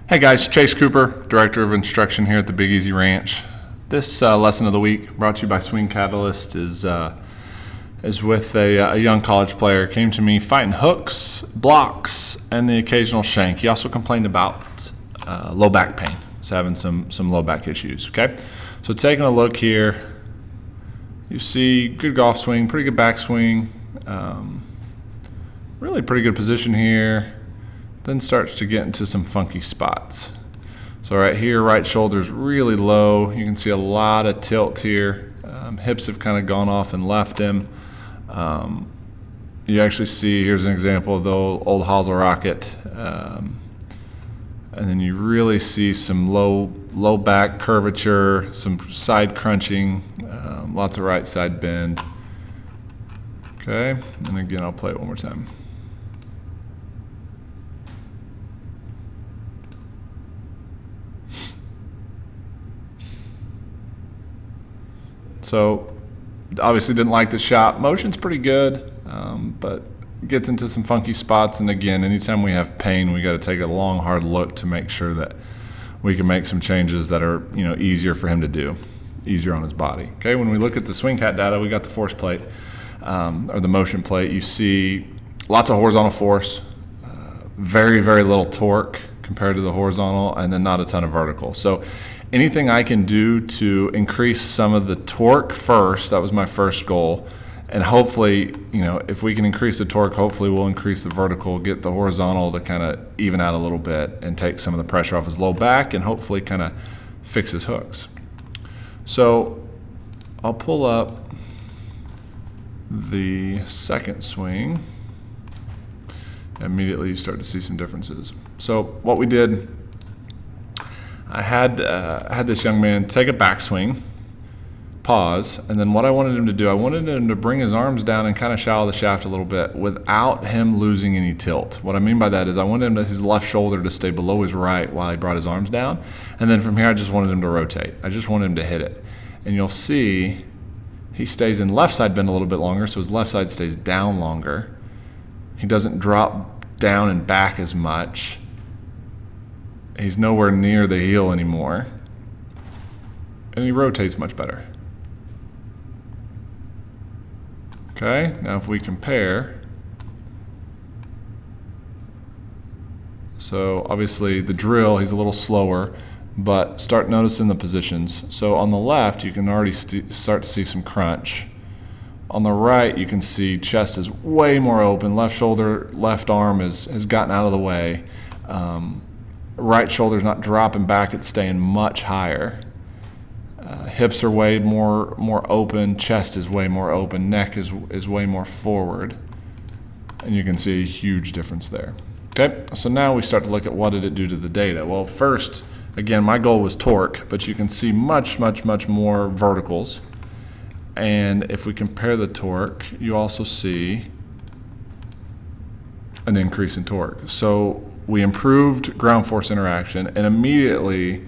Hey guys, Chase Cooper, Director of Instruction here at the Big Easy Ranch. This lesson of the week, brought to you by Swing Catalyst, is with a young college player. Came to me fighting hooks, blocks, and the occasional shank. He also complained about low back pain. He's having some low back issues. Okay, so taking a look here, you see good golf swing, pretty good backswing, really pretty good position here. Then starts to get into some funky spots. So right here, right shoulder's really low. You can see a lot of tilt here. Hips have kind of gone off and left him. You actually see, here's an example of the old hosel rocket. And then you really see some low back curvature, some side crunching, lots of right side bend. Okay, and again, I'll play it one more time. So obviously didn't like the shot. Motion's pretty good, but gets into some funky spots. And again, anytime we have pain, we got to take a long, hard look to make sure that we can make some changes that are, easier for him to do, easier on his body. Okay, when we look at the swing cat data, we got the force plate, or the motion plate. You see lots of horizontal force, very, very little torque compared to the horizontal, and then not a ton of vertical. So anything I can do to increase some of the torque first, that was my first goal. And hopefully, if we can increase the torque, hopefully we'll increase the vertical, get the horizontal to kind of even out a little bit and take some of the pressure off his low back and hopefully kind of fix his hooks. So I'll pull up the second swing. Immediately you start to see some differences. So what we did, I had this young man take a backswing, pause, and then what I wanted him to do, I wanted him to bring his arms down and kind of shallow the shaft a little bit without him losing any tilt. What I mean by that is I wanted his left shoulder to stay below his right while he brought his arms down, and then from here I just wanted him to rotate. I just wanted him to hit it. And you'll see he stays in left side bend a little bit longer, so his left side stays down longer. He doesn't drop down and back as much. He's nowhere near the heel anymore, and he rotates much better. Okay, now if we compare, so obviously the drill, he's a little slower, but start noticing the positions. So on the left, you can already start to see some crunch. On the right, you can see chest is way more open, left shoulder, left arm has gotten out of the way. Right shoulder's not dropping back, it's staying much higher. Hips are way more open, chest is way more open, neck is way more forward. And you can see a huge difference there. Okay, so now we start to look at what did it do to the data. Well, first, again, my goal was torque, but you can see much more verticals. And if we compare the torque, you also see an increase in torque. So we improved ground force interaction, and immediately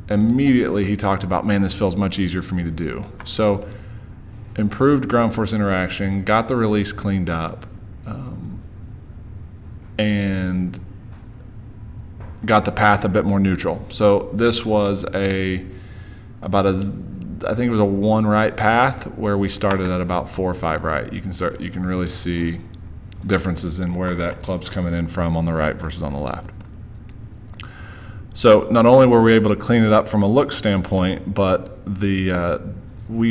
he talked about, man, this feels much easier for me to do. So improved ground force interaction, got the release cleaned up, and got the path a bit more neutral. So this was I think it was a 1 right path where we started at about 4 or 5 right. You can really see differences in where that club's coming in from on the right versus on the left. So not only were we able to clean it up from a look standpoint, but we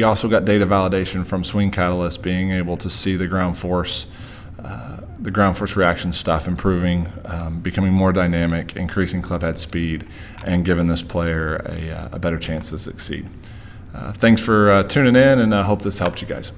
also got data validation from Swing Catalyst, being able to see the ground force reaction stuff improving, becoming more dynamic, increasing club head speed, and giving this player a better chance to succeed. Thanks for tuning in, and I hope this helped you guys.